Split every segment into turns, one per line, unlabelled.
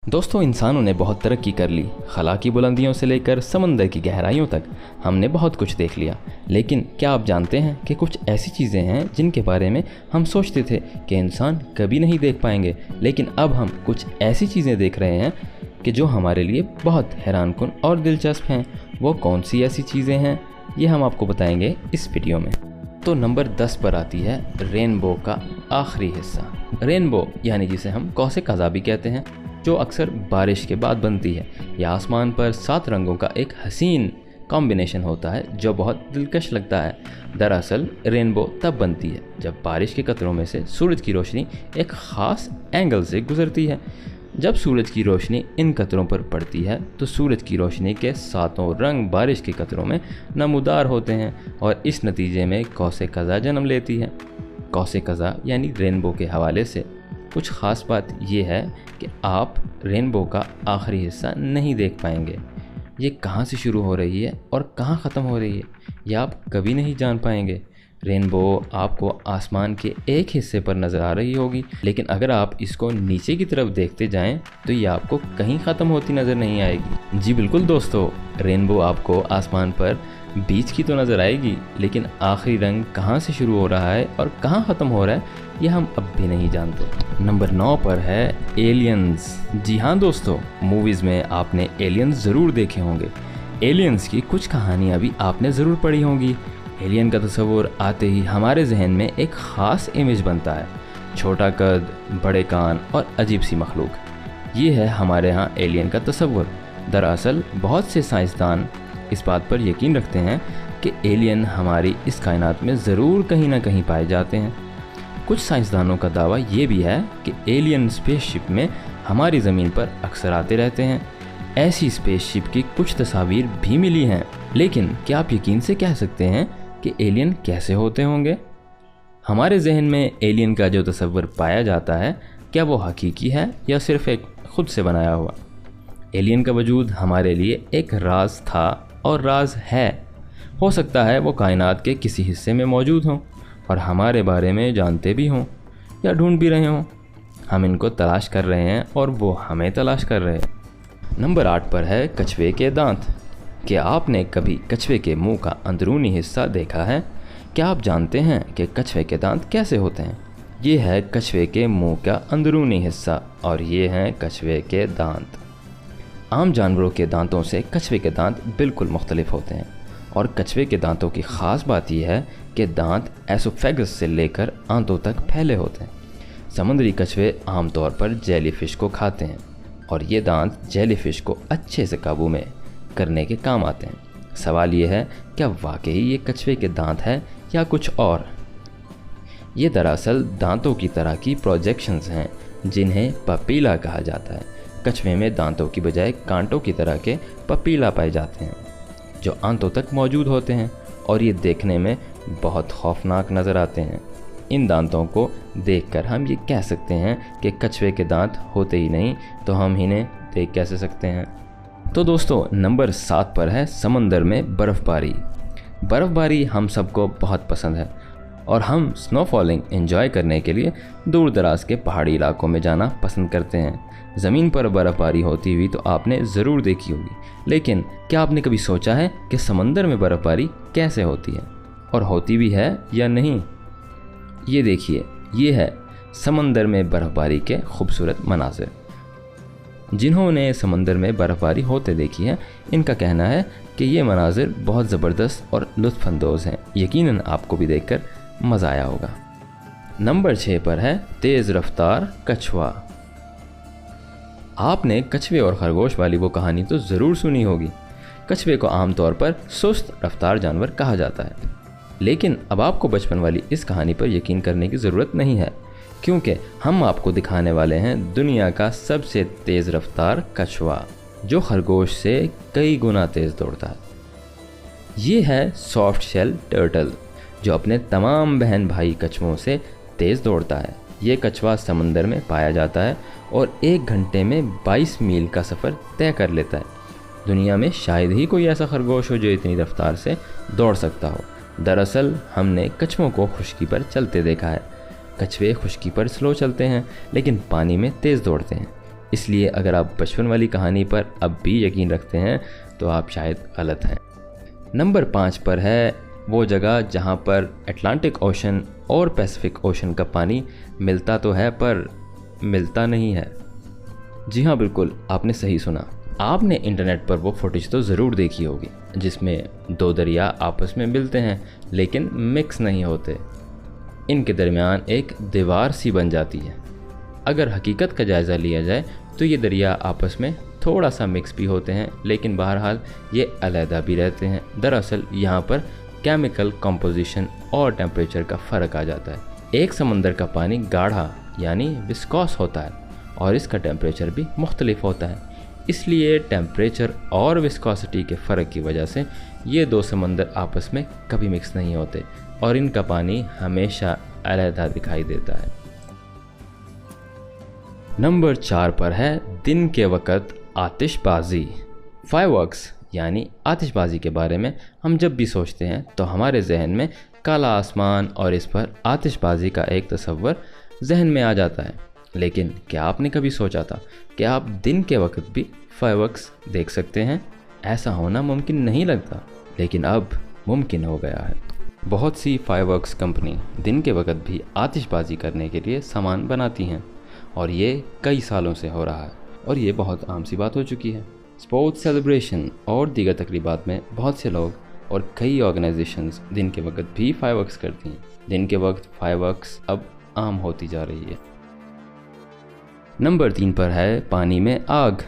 दोस्तों, इंसानों ने बहुत तरक्की कर ली। खला की बुलंदियों से लेकर समंदर की गहराइयों तक हमने बहुत कुछ देख लिया। लेकिन क्या आप जानते हैं कि कुछ ऐसी चीज़ें हैं जिनके बारे में हम सोचते थे कि इंसान कभी नहीं देख पाएंगे, लेकिन अब हम कुछ ऐसी चीज़ें देख रहे हैं कि जो हमारे लिए बहुत हैरानकुन और दिलचस्प हैं। वो कौन सी ऐसी चीज़ें हैं, ये हम आपको बताएंगे इस वीडियो में। तो नंबर 10 पर आती है रेनबो का आखिरी हिस्सा। रेनबो यानी जिसे हम कौसे क़ज़ा भी कहते हैं, जो अक्सर बारिश के बाद बनती है। यह आसमान पर 7 रंगों का एक हसीन कॉम्बिनेशन होता है जो बहुत दिलकश लगता है। दरअसल रेनबो तब बनती है जब बारिश के कतरों में से सूरज की रोशनी एक ख़ास एंगल से गुजरती है। जब सूरज की रोशनी इन कतरों पर पड़ती है तो सूरज की रोशनी के 7 रंग बारिश के कतरों में नमूदार होते हैं और इस नतीजे में कौसे क़ज़ा जन्म लेती है। कौसे क़ज़ा यानी रेनबो के हवाले से कुछ ख़ास बात यह है कि आप रेनबो का आखिरी हिस्सा नहीं देख पाएंगे। ये कहाँ से शुरू हो रही है और कहाँ ख़त्म हो रही है, यह आप कभी नहीं जान पाएंगे। रेनबो आपको आसमान के एक हिस्से पर नज़र आ रही होगी, लेकिन अगर आप इसको नीचे की तरफ देखते जाएं तो ये आपको कहीं ख़त्म होती नज़र नहीं आएगी। जी बिल्कुल दोस्तों, रेनबो आपको आसमान पर बीच की तो नज़र आएगी, लेकिन आखिरी रंग कहाँ से शुरू हो रहा है और कहाँ ख़त्म हो रहा है ये हम अब भी नहीं जानते। नंबर 9 पर है एलियंस। जी हाँ दोस्तों, मूवीज़ में आपने एलियंस ज़रूर देखे होंगे। एलियंस की कुछ कहानियाँ भी आपने ज़रूर पढ़ी होंगी। एलियन का तस्वुर आते ही हमारे जहन में एक ख़ास इमेज बनता है, छोटा कद, बड़े कान और अजीब सी मखलूक। ये है हमारे यहाँ एलियन का तस्वुर। दरअसल बहुत से साइंसदान इस बात पर यकीन रखते हैं कि एलियन हमारी इस कायनात में ज़रूर कहीं ना कहीं पाए जाते हैं। कुछ साइंसदानों का दावा ये भी है कि एलियन स्पेसशिप में हमारी ज़मीन पर अक्सर आते रहते हैं। ऐसी स्पेसशिप की कुछ तस्वीर भी मिली हैं। लेकिन क्या आप यकीन से कह सकते हैं कि एलियन कैसे होते होंगे? हमारे जहन में एलियन का जो तस्वर पाया जाता है, क्या वो हकीकी है या सिर्फ एक खुद से बनाया हुआ? एलियन का वजूद हमारे लिए एक राज था और राज है। हो सकता है वो कायनात के किसी हिस्से में मौजूद हों और हमारे बारे में जानते भी हों या ढूंढ भी रहे हों। हम इनको तलाश कर रहे हैं और वो हमें तलाश कर रहे हैं। नंबर 8 पर है कछुए के दांत। क्या आपने कभी कछुए के मुंह का अंदरूनी हिस्सा देखा है? क्या आप जानते हैं कि कछुए के दांत कैसे होते हैं? ये है कछुए के मुंह का अंदरूनी हिस्सा और ये हैं कछुए के दांत। आम जानवरों के दांतों से कछुए के दांत बिल्कुल मुख्तलिफ होते हैं और कछुए के दांतों की ख़ास बात यह है कि दांत एसोफेगस से लेकर आंतों तक फैले होते हैं। समुद्री कछुए आमतौर पर जेलीफिश को खाते हैं और ये दांत जेलीफिश को अच्छे से काबू में करने के काम आते हैं। सवाल ये है, क्या वाकई ये कछुए के दांत है या कुछ और? ये दरअसल दांतों की तरह की प्रोजेक्शंस हैं जिन्हें पपीला कहा जाता है। कछुए में दांतों की बजाय कांटों की तरह के पपीला पाए जाते हैं जो आंतों तक मौजूद होते हैं और ये देखने में बहुत खौफनाक नज़र आते हैं। इन दांतों को देखकर हम ये कह सकते हैं कि कछुए के दांत होते ही नहीं तो हम इन्हें देख कैसे सकते हैं। तो दोस्तों, नंबर 7 पर है समंदर में बर्फ़बारी। बर्फ़बारी हम सबको बहुत पसंद है और हम स्नोफॉलिंग एंजॉय करने के लिए दूर दराज के पहाड़ी इलाकों में जाना पसंद करते हैं। ज़मीन पर बर्फ़बारी होती हुई तो आपने ज़रूर देखी होगी, लेकिन क्या आपने कभी सोचा है कि समंदर में बर्फ़बारी कैसे होती है और होती भी है या नहीं? ये देखिए, ये है समंदर में बर्फ़बारी के खूबसूरत मनाज़िर। जिन्होंने समंदर में बर्फ़बारी होते देखी है, इनका कहना है कि ये मनाज़िर बहुत ज़बरदस्त और लुत्फ़अंदोज़ हैं। यकीनन आपको भी देखकर मज़ा आया होगा। नंबर 6 पर है तेज़ रफ्तार कछुआ। आपने कछुए और खरगोश वाली वो कहानी तो ज़रूर सुनी होगी। कछुए को आमतौर पर सुस्त रफ्तार जानवर कहा जाता है, लेकिन अब आपको बचपन वाली इस कहानी पर यकीन करने की ज़रूरत नहीं है, क्योंकि हम आपको दिखाने वाले हैं दुनिया का सबसे तेज़ रफ्तार कछुआ जो खरगोश से कई गुना तेज़ दौड़ता है। ये है सॉफ्ट शेल टर्टल जो अपने तमाम बहन भाई कछुओं से तेज़ दौड़ता है। ये कछुआ समंदर में पाया जाता है और 1 घंटे में 22 मील का सफ़र तय कर लेता है। दुनिया में शायद ही कोई ऐसा खरगोश हो जो इतनी रफ्तार से दौड़ सकता हो। दरअसल हमने कछुओं को खुश्की पर चलते देखा है। कछुए खुश्की पर स्लो चलते हैं लेकिन पानी में तेज़ दौड़ते हैं। इसलिए अगर आप बचपन वाली कहानी पर अब भी यकीन रखते हैं तो आप शायद गलत हैं। नंबर 5 पर है वो जगह जहां पर अटलांटिक ओशन और पैसिफिक ओशन का पानी मिलता तो है पर मिलता नहीं है। जी हाँ, बिल्कुल आपने सही सुना। आपने इंटरनेट पर वो फुटेज तो ज़रूर देखी होगी जिसमें 2 दरिया आपस में मिलते हैं लेकिन मिक्स नहीं होते। इनके दरमियान एक दीवार सी बन जाती है। अगर हकीकत का जायज़ा लिया जाए तो ये दरिया आपस में थोड़ा सा मिक्स भी होते हैं लेकिन बहरहाल ये अलहदा भी रहते हैं। दरअसल यहाँ पर केमिकल कंपोजिशन और टेम्परेचर का फ़र्क आ जाता है। एक समंदर का पानी गाढ़ा यानी विस्कॉस होता है और इसका टेम्परेचर भी मुख्तलिफ होता है। इसलिए टेम्परेचर और विस्कोसिटी के फ़र्क की वजह से ये 2 समंदर आपस में कभी मिक्स नहीं होते और इनका पानी हमेशा अलहदा दिखाई देता है। नंबर 4 पर है दिन के वक़्त आतिशबाजी। फायरवर्क्स यानी आतिशबाजी के बारे में हम जब भी सोचते हैं तो हमारे जहन में काला आसमान और इस पर आतिशबाजी का एक तस्वर जहन में आ जाता है। लेकिन क्या आपने कभी सोचा था कि आप दिन के वक्त भी फायरवर्क्स देख सकते हैं? ऐसा होना मुमकिन नहीं लगता लेकिन अब मुमकिन हो गया है। बहुत सी फायरवर्क्स कंपनी दिन के वक्त भी आतिशबाजी करने के लिए सामान बनाती हैं और ये कई सालों से हो रहा है और ये बहुत आम सी बात हो चुकी है। स्पोर्ट्स सेलिब्रेशन और दीगर तकरीबात में बहुत से लोग और कई ऑर्गेनाइजेशंस दिन के वक्त भी फायरवर्क्स करती हैं। दिन के वक्त फायरवर्क्स अब आम होती जा रही है। नंबर 3 पर है पानी में आग।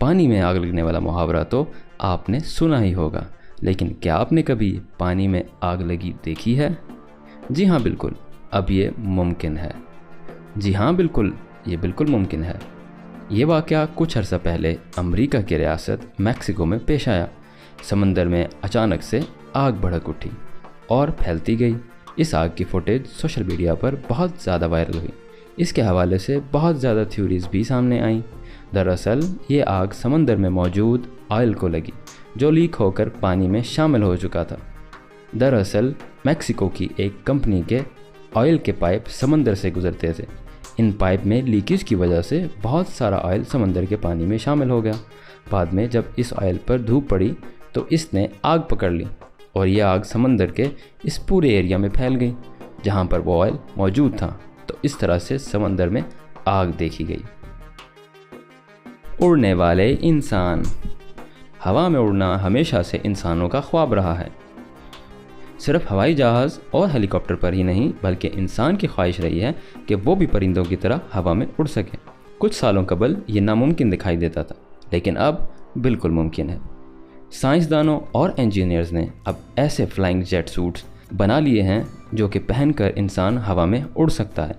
पानी में आग लगने वाला मुहावरा तो आपने सुना ही होगा, लेकिन क्या आपने कभी पानी में आग लगी देखी है? जी हाँ बिल्कुल, अब ये मुमकिन है। जी हाँ बिल्कुल, ये बिल्कुल मुमकिन है। ये वाक़या कुछ अर्सा पहले अमेरिका की रियासत मैक्सिको में पेश आया। समंदर में अचानक से आग भड़क उठी और फैलती गई। इस आग की फुटेज सोशल मीडिया पर बहुत ज़्यादा वायरल हुई। इसके हवाले से बहुत ज़्यादा थ्योरीज भी सामने आईं। दरअसल ये आग समंदर में मौजूद ऑयल को लगी जो लीक होकर पानी में शामिल हो चुका था। दरअसल मैक्सिको की एक कंपनी के ऑयल के पाइप समंदर से गुजरते थे। इन पाइप में लीकेज की वजह से बहुत सारा ऑयल समंदर के पानी में शामिल हो गया। बाद में जब इस ऑयल पर धूप पड़ी तो इसने आग पकड़ ली और यह आग समंदर के इस पूरे एरिया में फैल गई जहाँ पर वो ऑयल मौजूद था। तो इस तरह से समंदर में आग देखी गई। उड़ने वाले इंसान। हवा में उड़ना हमेशा से इंसानों का ख्वाब रहा है। सिर्फ हवाई जहाज़ और हेलीकॉप्टर पर ही नहीं बल्कि इंसान की ख्वाहिश रही है कि वो भी परिंदों की तरह हवा में उड़ सके। कुछ सालों कबल ये नामुमकिन दिखाई देता था लेकिन अब बिल्कुल मुमकिन है। साइंसदानों और इंजीनियर्स ने अब ऐसे फ्लाइंग जेट सूट्स बना लिए हैं जो कि पहनकर इंसान हवा में उड़ सकता है।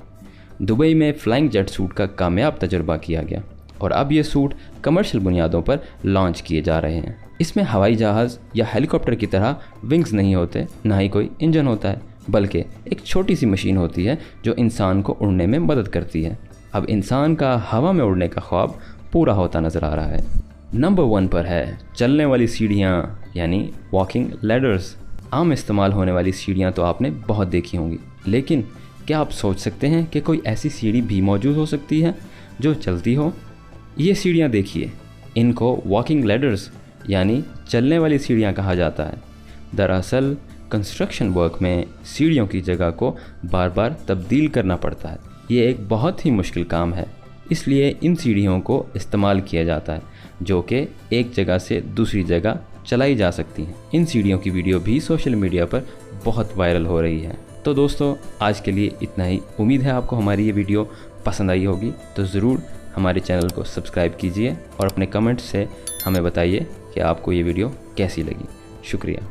दुबई में फ्लाइंग जेट सूट का कामयाब तजुर्बा किया गया और अब ये सूट कमर्शियल बुनियादों पर लॉन्च किए जा रहे हैं। इसमें हवाई जहाज़ या हेलीकॉप्टर की तरह विंग्स नहीं होते, ना ही कोई इंजन होता है, बल्कि एक छोटी सी मशीन होती है जो इंसान को उड़ने में मदद करती है। अब इंसान का हवा में उड़ने का ख्वाब पूरा होता नज़र आ रहा है। नंबर 1 पर है चलने वाली सीढ़ियाँ यानी वॉकिंग लैडर्स। आम इस्तेमाल होने वाली सीढ़ियाँ तो आपने बहुत देखी होंगी, लेकिन क्या आप सोच सकते हैं कि कोई ऐसी सीढ़ी भी मौजूद हो सकती है जो चलती हो? ये सीढ़ियाँ देखिए, इनको वॉकिंग लैडर्स यानी चलने वाली सीढ़ियाँ कहा जाता है। दरअसल कंस्ट्रक्शन वर्क में सीढ़ियों की जगह को बार बार तब्दील करना पड़ता है। ये एक बहुत ही मुश्किल काम है, इसलिए इन सीढ़ियों को इस्तेमाल किया जाता है जो कि एक जगह से दूसरी जगह चलाई जा सकती हैं। इन सीढ़ियों की वीडियो भी सोशल मीडिया पर बहुत वायरल हो रही है। तो दोस्तों आज के लिए इतना ही। उम्मीद है आपको हमारी ये वीडियो पसंद आई होगी, तो ज़रूर हमारे चैनल को सब्सक्राइब कीजिए और अपने कमेंट से हमें बताइए कि आपको ये वीडियो कैसी लगी। शुक्रिया।